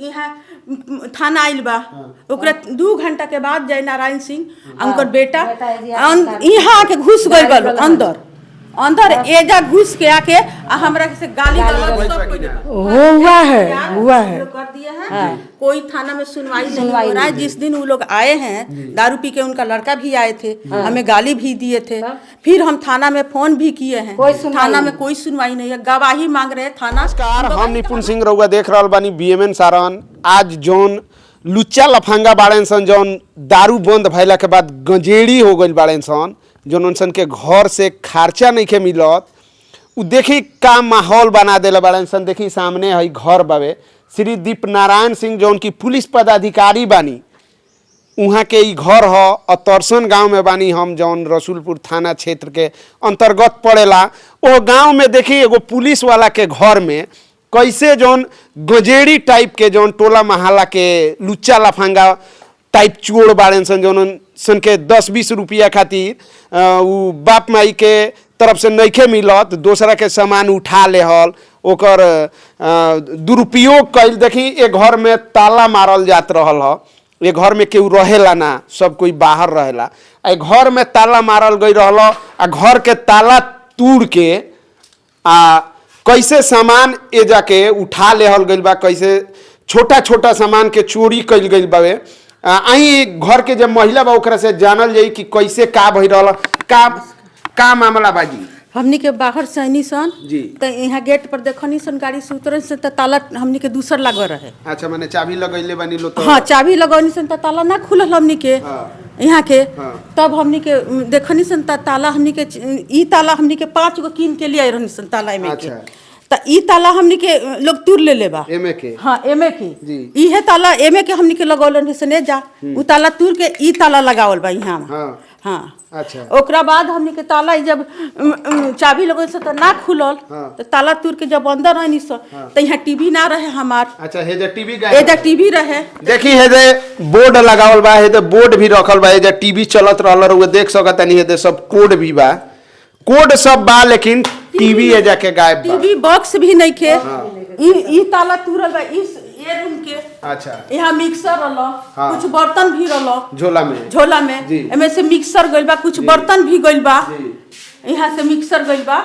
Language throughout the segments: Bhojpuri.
यहाँ थाना आइल बा ओकरा 2 घंटा के बाद जय नारायण सिंह उनकर बेटा यहाँ आके घुस गइल बा अंदर एजा घुस के आके हमरा से गाली गलौज सब हुआ है कर दिए हैं। कोई थाना में सुनवाई नहीं हो रहा है। जिस दिन वो लोग आए हैं दारू पी के उनका लड़का भी आए थे, हमें गाली भी दिए थे, फिर हम थाना में फोन भी किए हैं, थाना में कोई सुनवाई नहीं है, गवाही मांग रहे हैं थाना। नमस्कार, हम निपुण सिंह रउआ देख रहल बानी बीएमएन सारण। आज जौन लुच्चा लफंगा बाड़े सन जौन दारू बंद भइला के बाद गंजेड़ी हो गइल बाड़े सन, जौन उनसन के घर से खर्चा नहीं के मिलत, उ देखी का माहौल बना देले बाड़े सन। देखी सामने है घर बावे श्री दीप नारायण सिंह जौन की पुलिस पदाधिकारी बानी, वहाँ के ई घर ह अतरसन गांव में बानी हम, जौन रसूलपुर थाना क्षेत्र के अंतर्गत पड़ेला। वो गांव में देखी एगो पुलिस वाला के घर में कैसे जौन गजेड़ी टाइप के जौन टोला महला के लुच्चा लफंगा टाइप चोर बाड़े सन, जौन सन के 10-20 रुपया खातिर उ बाप माई के तरफ से नइखे मिलत, दूसरा के सामान उठा लेहल, ओकर दुरुपयोग कैल। देखी एक घर में ताला मारल जात रहल ह, एक घर में केहू रहेला ना, सब कोई बाहर रहेला। आ घर में ताला मारल गई रहल, आ घर के ताला तोड़ के कैसे सामान ए जाके उठा लेहल गइल बा, कैसे छोटा छोटा सामान के चोरी कैल गइल बावे। आई घर के जब महिला बा ओकरा से जानल जाई कि कैसे का भई रहल, का मामला बाजी। हमनी के बाहर से आनी सन जी, तो यहाँ गेट पर देखनी सन गाड़ी से उतरे से ताला हमनी के दूसर लागल रहे। अच्छा, माने चाबी लगैले बानी लो तो? हाँ, चाबी लगौनी सन ताला ना खुलल हमनी के यहाँ के। तब हमनी के देखनी सन ताला हमनी के ई ताला हमनी के 5 गो कीन के लिए रहनी सन ताला में के। त ई ताला हमनी के लोग तूर ले लेबा एमे के। हाँ, एमे के जी, इहे ताला एमे के हमनी के लगौलन से जा उ ताला तूर के ई ताला लगावल बा यहाँ। हाँ, अच्छा। ओकरा बाद हमनी के ताला जब चाबी लगल से तो ना खुलल, तो ताला तोड़ के जब अंदर आनी सो तो यहाँ टीवी ना रहे हमार। अच्छा, हेजा टीवी टीवी रहे। देखी हेजे बोर्ड लगावल बा, हेजे बोर्ड भी रखल बा, हेजे टीवी चलत रहल रउआ देख सकत नहीं, हेजे सब कोड भी बा, कोड सब बा, लेकिन टीवी हेजा के गायब बा। टीवी बॉक्स भी नहीं खे। ई ताला तोड़ल बा इस ये रूम के। अच्छा, यहाँ मिक्सर रहलो, कुछ बर्तन भी रहलो झोला में एमे से मिक्सर गइल बा, कुछ बर्तन भी गइल बा, यहाँ से मिक्सर गइल बा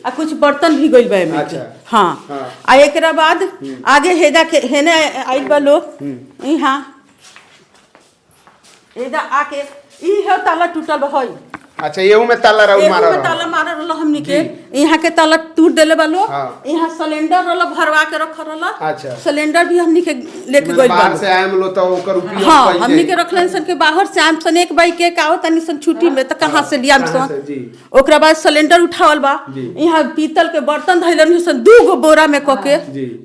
आ कुछ बर्तन भी गइल बा एमे। अच्छा, हाँ। आ एकरा बाद आगे हेजा के हेने आइल बा लोग यहाँ हेजा आके ई है ताला टूटल बा हई। अच्छा, येहू में ताला ताला मारल रहल हमनी के, यहाँ के ताला टूट देले बा लोग। यहाँ सिलेंडर रहल भरवा के रखल रहल। अच्छा, सिलेंडर भी हमनी के लेके गइल बा। बाहर से आएम लो तो ओकर उपयोग हाँ, हमनी के रखलन सन के बाहर से आम सन एक बाई के काओ तनी सन छुट्टी में त कहां से लियाम सन। ओकरा बाद सिलेंडर उठावल बा, यहाँ पीतल के बर्तन धइलन सन 2 गो बोरा में क के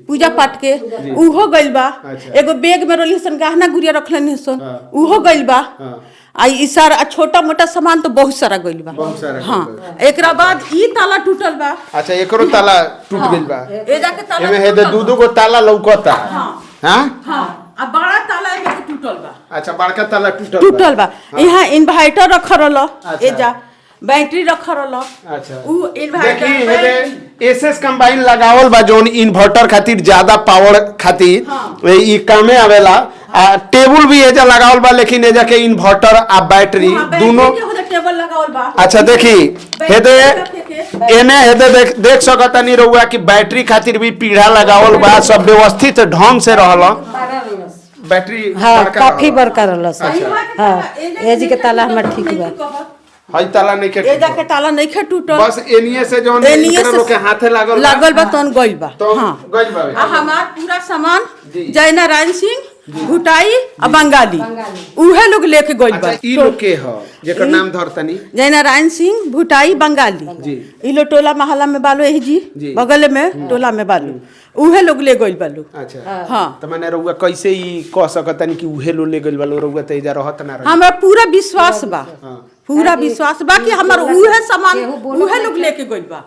पूजा पाठ के, उहो गइल बा। एगो बैग में रहली सन गहना गुड़िया रखलन सन, उहो गइल बा। आ ई सारा छोटा मोटा सामान तो बहुत सारा गइल बा। हाँ, एकरा बाद ई ताला टूटल बा। अच्छा, एकरो ताला टूट गइल बा। ए जाके ताला एमे हेदे 2 गो ताला लौकता। हाँ, आ बड़ा ताला एमे के टूटल बा। अच्छा, बड़का ताला टूटल बा। यहाँ इन्वर्टर रखल रहल, एजा बैटरी रखल रहल। अच्छा, उ इन्वर्टर देखी हेदे एसएस कंबाइन लगावल बा, जोन इन्वर्टर खातिर ज्यादा पावर खातिर ई कामे आवेला। आ टेबल भी एजा लगावल बा, लेकिन एजा के इन्वर्टर आ बैटरी दोनों टेबल लगावल बा। अच्छा, देखी हेदे एने हेदे देख सकता नहीं रहुआ कि बैटरी खातिर भी पीढ़ा लगावल बा, सब व्यवस्थित ढंग से रहल बैटरी। हाँ, काफी बड़का रहल सब। हाँ, एजी के ताला हमर ठीक बा। हई ताला नहीं के एजा के ताला नहीं के टूटल, बस एनिए से जोन एकरा लोग के हाथे लागल बा तन गइल बा। हां, गइल बा। आ हमार पूरा सामान जय नारायण सिंह भुटाई आ बंगाली उहे लोग लेके गइल बा। ई लोग के ह जेकर नाम धरतनी जय नारायण सिंह भुटाई बंगाली जी। ई लो टोला महला में बालो एही जी बगल में टोला में बालो, उहे लोग ले गइल बालो। अच्छा, हाँ, त माने रउआ कैसे ई कह सकतनी कि उहे लोग ले गइल बालो, रउआ त एजा रहत ना रही। हमरा पूरा विश्वास बा, पूरा विश्वास बा कि हमर उहे सामान उहे लोग लेके गइल बा।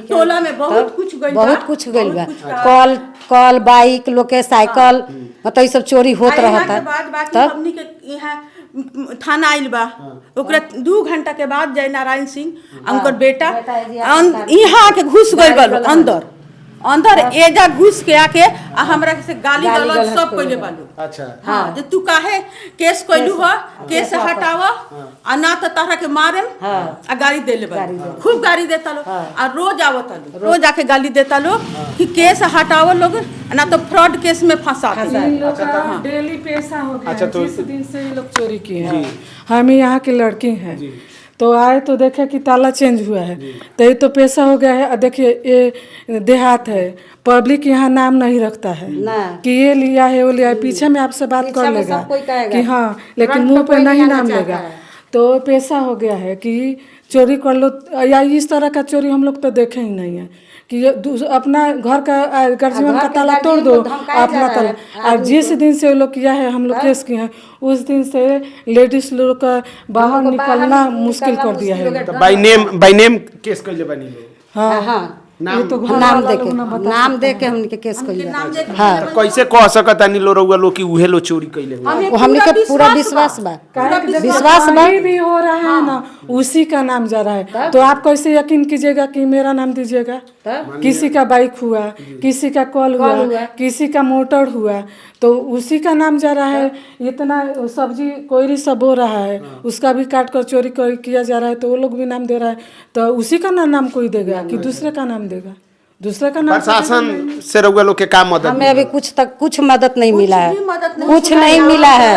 टोला में बहुत कुछ गइल बा, बहुत कुछ गइल बा। कल बाइक लोग के साइकिल मतलब ई सब चोरी होत रहता। तब हमनी के यहाँ थाना आइल बा ओकरा 2 घंटा के बाद जय नारायण सिंह उनकर बेटा यहाँ आके घुस गइल बा अंदर एजा घुस के आके आ हमरा से गाली गलौज सब कइले बालू। अच्छा हाँ जे तू काहे केस कइलू ह, केस हटावा आ ना त तहरा के मारेम आ गाली देले बालू, खूब गाली देता लोग आ रोज आवता लोग, रोज आके गाली देता लोग कि केस हटाओ लोग ना तो फ्रॉड केस में फंसा। डेली पैसा हो गया। अच्छा, तो जिस दिन से ये लोग चोरी किए हैं, हम यहाँ के लड़के हैं, तो आए तो देखे कि ताला चेंज हुआ है, तो ये तो पैसा हो गया है। देखिए ये देहात है, पब्लिक यहाँ नाम नहीं रखता है कि ये लिया है वो लिया है, पीछे में आपसे बात कर लेगा कि हाँ, लेकिन मुंह पे नहीं नाम लेगा। तो पैसा हो गया है कि चोरी कर लो, या इस तरह का चोरी हम लोग तो देखे ही नहीं है कि अपना घर का गर्जीवन का ताला तोड़ दो अपना ताला। और जिस दिन से वो लोग किया है, हम लोग केस किए हैं, उस दिन से लेडीज लोग का बाहर निकलना मुश्किल कर दिया है। बाय नेम केस कइले बानी लोग। हाँ, नाम तो नाम दे के हमने केस कइले। हाँ, तो कैसे कह सकता नहीं लो रउआ लोग कि उहे लो चोरी कइले हो? हमने के पूरा विश्वास बा, विश्वास भी हो रहा है ना, उसी का नाम जा रहा है। तो आप कैसे यकीन कीजिएगा कि मेरा नाम दीजिएगा? किसी का बाइक हुआ, किसी का कॉल हुआ, किसी का मोटर हुआ, तो उसी का नाम जा रहा है। इतना सब्जी कोयरी सब हो रहा है, उसका भी काट कर चोरी किया जा रहा है, तो वो लोग भी नाम दे रहा है। तो उसी का नाम कोई देगा कि दूसरे का नाम देगा? दूसरे का नाम प्रशासन से रउआ लोग के का मदद? हमें अभी कुछ मदद नहीं मिला है, कुछ नहीं मिला है।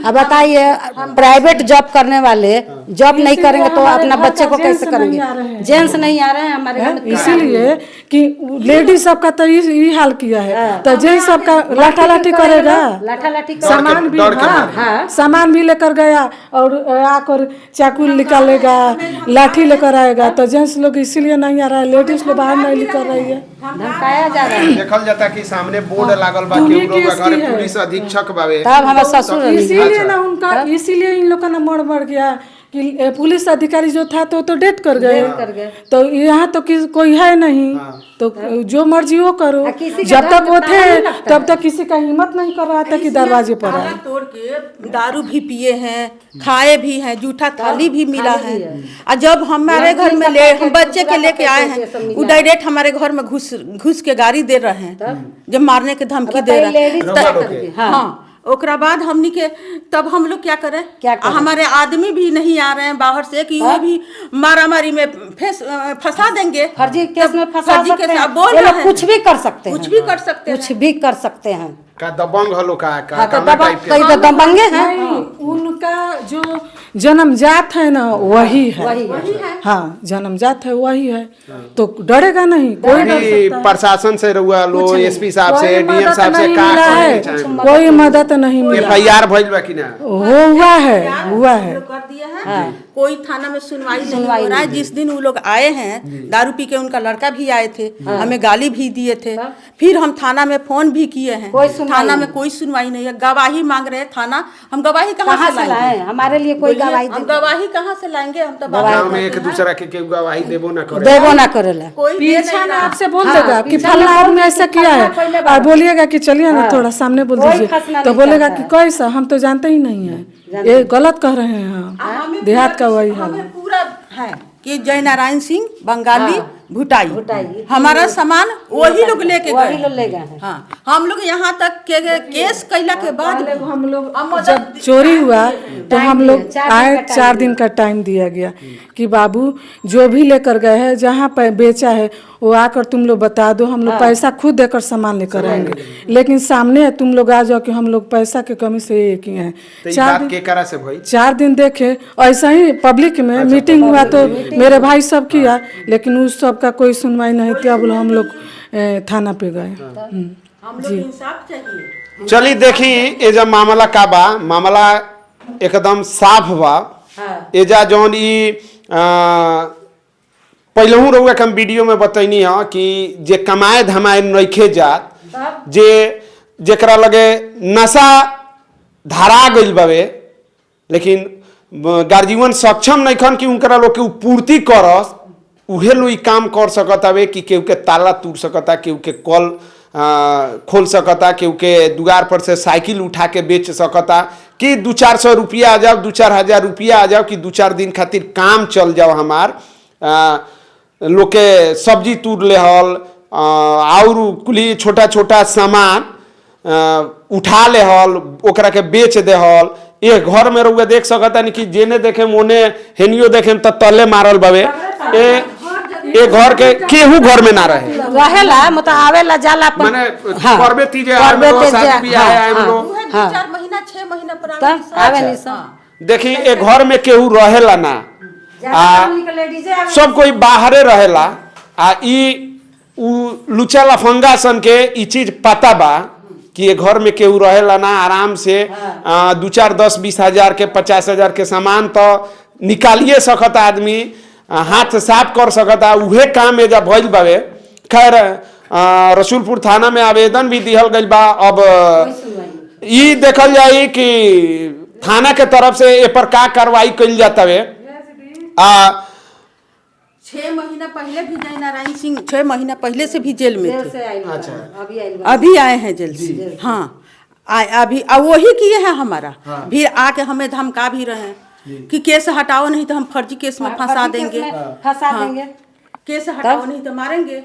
अब बताइए, प्राइवेट जॉब करने वाले जॉब नहीं करेंगे तो अपना बच्चे को कैसे करेंगे? जेंट्स नहीं आ रहे हैं हमारे घर। इसीलिए कि लेडीज सबका तो ये हाल किया है, तो जेंट्स सबका लाठा लाठी करेगा, सामान भी, सामान भी लेकर गया और आकर चाकू निकालेगा, लाठी लेकर आएगा। तो जेंट्स लोग इसीलिए नहीं आ रहा है, लेडीज लोग बाहर नहीं निकल रही है, धमकाया जा रहा है। देखल जाता कि सामने बोर्ड लागल बा कि लोग घर पुलिस अधीक्षक बावे, तब हमारा ससुर इसीलिए ना उनका, इसीलिए इन लोगों का मर मर गया कि पुलिस अधिकारी जो था तो डेथ कर गए। तो यहाँ तो कोई है नहीं, तो जो मर्जी वो करो। जब तक वो थे तब तक किसी का हिम्मत नहीं कर रहा था कि दरवाजे पर आए। तोड़ के दारू भी पिए हैं, खाए भी हैं, जूठा थाली भी मिला है। और जब हमारे घर में हम बच्चे के लेके आए हैं, वो डायरेक्ट हमारे घर में घुस के गाड़ी दे रहे हैं, जब मारने की धमकी दे रहे हैं। हाँ, ओकरा बाद हमनी के तब हम लोग क्या करें? हमारे आदमी भी नहीं आ रहे हैं बाहर से कि वो भी मारामारी में फंसा देंगे, फर्जी केस में फंसा सकते हैं। बोल रहे हैं कुछ भी कर सकते हैं, कुछ भी कर सकते हैं, कुछ भी कर सकते हैं। का दबंग हलो का दबंगे हैं। उनका जो जन्मजात है ना वही है, हाँ, जन्मजात है वही है, तो डरेगा नहीं कोई। डर सकता है? प्रशासन से रउआ लो, एसपी साहब से, डीएम साहब से का कोई मदद नहीं मिला। एफआईआर भइल बा कि ना? हुआ है कर दिए हैं। कोई थाना में सुनवाई नहीं हो रहा है। जिस दिन वो लोग आए हैं दारू पी के, उनका लड़का भी आए थे, हमें गाली भी दिए थे। फिर हम थाना में फोन भी किए हैं, थाना में कोई सुनवाई नहीं है। गवाही मांग रहे हैं थाना, हम गवाही कहाँ से लाएंगे? हमारे लिए कोई गवाही, हम गवाही कहाँ से लाएंगे? हम तो गांव में एक दूसरा के गवाही देबो ना करेला। कोई पीछा में आपसे बोल देगा कि फलना आदमी ऐसा किया है, और बोलिएगा कि चलिए ना थोड़ा सामने बोल दीजिए, तो बोलेगा कि कैसा, हम तो जानते ही नहीं है, ये गलत कह रहे हैं हम। देहात का वही हाल है। पूरा है कि जय नारायण सिंह बंगाली भुटाई हमारा सामान वही लोग लेके गए। हाँ, हम लोग यहाँ तक के केस कैला के बाद हम लोग जब चोरी हुआ तो हम लोग आए, 4 दिन का टाइम दिया गया कि बाबू जो भी लेकर गए हैं, जहाँ पर बेचा है वो आकर तुम लोग बता दो, हम लोग पैसा खुद देकर सामान लेकर आएंगे। लेकिन सामने तुम लोग आ जाओ कि हम लोग पैसा के कमी से ये किए हैं। 4 दिन देखे, ऐसा ही पब्लिक में मीटिंग हुआ तो मेरे भाई सब किया, लेकिन उस सब का कोई सुनवाई नहीं थी। अब हम लोग थाना पे गए। जी, चलिए देखी एजा मामला का बा, मामला एकदम साफ बा। एजा जौन ई पहलू रहुआ के हम वीडियो में बतैनी है कि जे कमाए धमाए नइखे जात, जेकरा लगे नशा धारा गइल बावे, लेकिन गार्जियन सक्षम नहीं खन कि उनकरा लोग के पूर्ति करस, उहे लोग काम कर सकता है कि केहू के ताला तोड़ सकता, केहू के कल खोल सकता, केहू के दुआर पर से साइकिल उठा के बेच सकता, कि 200-400 रुपया आ जाओ, 2-4 रुपया आ जाओ, कि 2-4 दिन खातिर काम चल जाओ हमार। लोग के सब्जी तोड़ ले हल, और कुली छोटा छोटा सामान उठा ले हल ओकरा के बेच दे हल। ये घर में रहुआ देख सकता नहीं कि जेने देखे मोने हेनियो देखे तो तले मारल बावे। ए घर के केहू घर में ना रहे रहेला मतलब आवेला जाला माने करबे तीजे शादी भी आए हम लोग 4 महीना 6 महीना पर तब आवे नहीं सब। देखी ए घर में केहू रहेला ना सब कोई बाहरे रहेला। आ ई लुचा लफंगा सन के ई चीज पता बा कि ये घर में केहू रहेला ना आराम से 2 4 10 20 हजार के 50 हजार के सामान तो निकालिए सकता आदमी हाथ साफ कर सकता। उहे काम एजा भइल बावे। खैर रसूलपुर थाना में आवेदन भी दिहल गइल बा। अब ई देखल जाई कि थाना के तरफ से ए पर का कार्रवाई कइल जाता है। 6 महीना पहले भी जय नारायण सिंह 6 महीना पहले से भी जेल में थे। अच्छा अभी आए हैं जेल से। हाँ अभी वही किए हैं हमारा। भी आके हमें धमका भी रहे हैं कि केस हटाओ नहीं तो हम फर्जी केस में फंसा देंगे। केस हटाओ नहीं तो मारेंगे।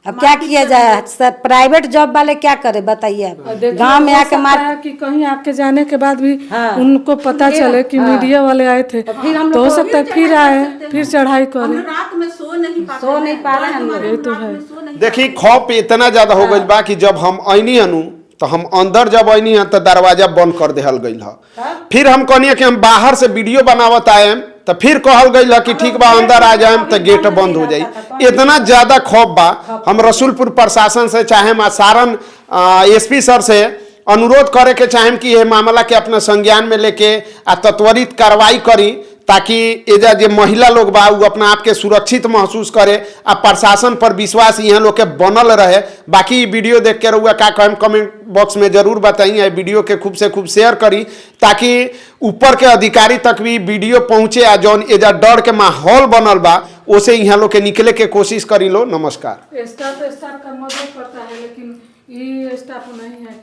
अब क्या किया जाए सब प्राइवेट जॉब वाले क्या करे बताइए आप। गांव में आके मार कि कहीं आपके जाने के बाद भी उनको पता चले कि मीडिया वाले आए थे तो हो सकता है फिर आए फिर चढ़ाई करे। रात में सो नहीं पा रहे हैं। ये तो है। देखी खौफ इतना ज्यादा हो गइल बा कि जब हम आईनी हनु तो हम अंदर जब आईनी है तो दरवाजा बंद कर देहल गइल ह। फिर हम कहनी कि हम बाहर से वीडियो बनावत आएम तो फिर कहल गइल कि ठीक बा अंदर आ जाएम तो गेट बंद हो जाई। इतना ज्यादा खौफ बा। हम रसूलपुर प्रशासन से चाहे सारण एसपी सर से अनुरोध करे के चाहेम कि ये मामला के अपने संज्ञान में लेके त्वरित कार्रवाई करी ताकि एजा जे महिला लोग बा वो अपना आप के सुरक्षित महसूस करे आ प्रशासन पर विश्वास यहाँ लोग के बनल रहे। बाकी वीडियो देख के रहुआ का कमें कमेंट बॉक्स में जरूर बताइए। वीडियो के खूब से खूब शेयर करी ताकि ऊपर के अधिकारी तक भी वीडियो पहुँचे आ जौन एजा डर के माहौल बनल बा उसे यहाँ लोग के निकले के कोशिश करी लो। नमस्कार। स्टाफ का मदद करता है लेकिन ये स्टाफ नहीं है।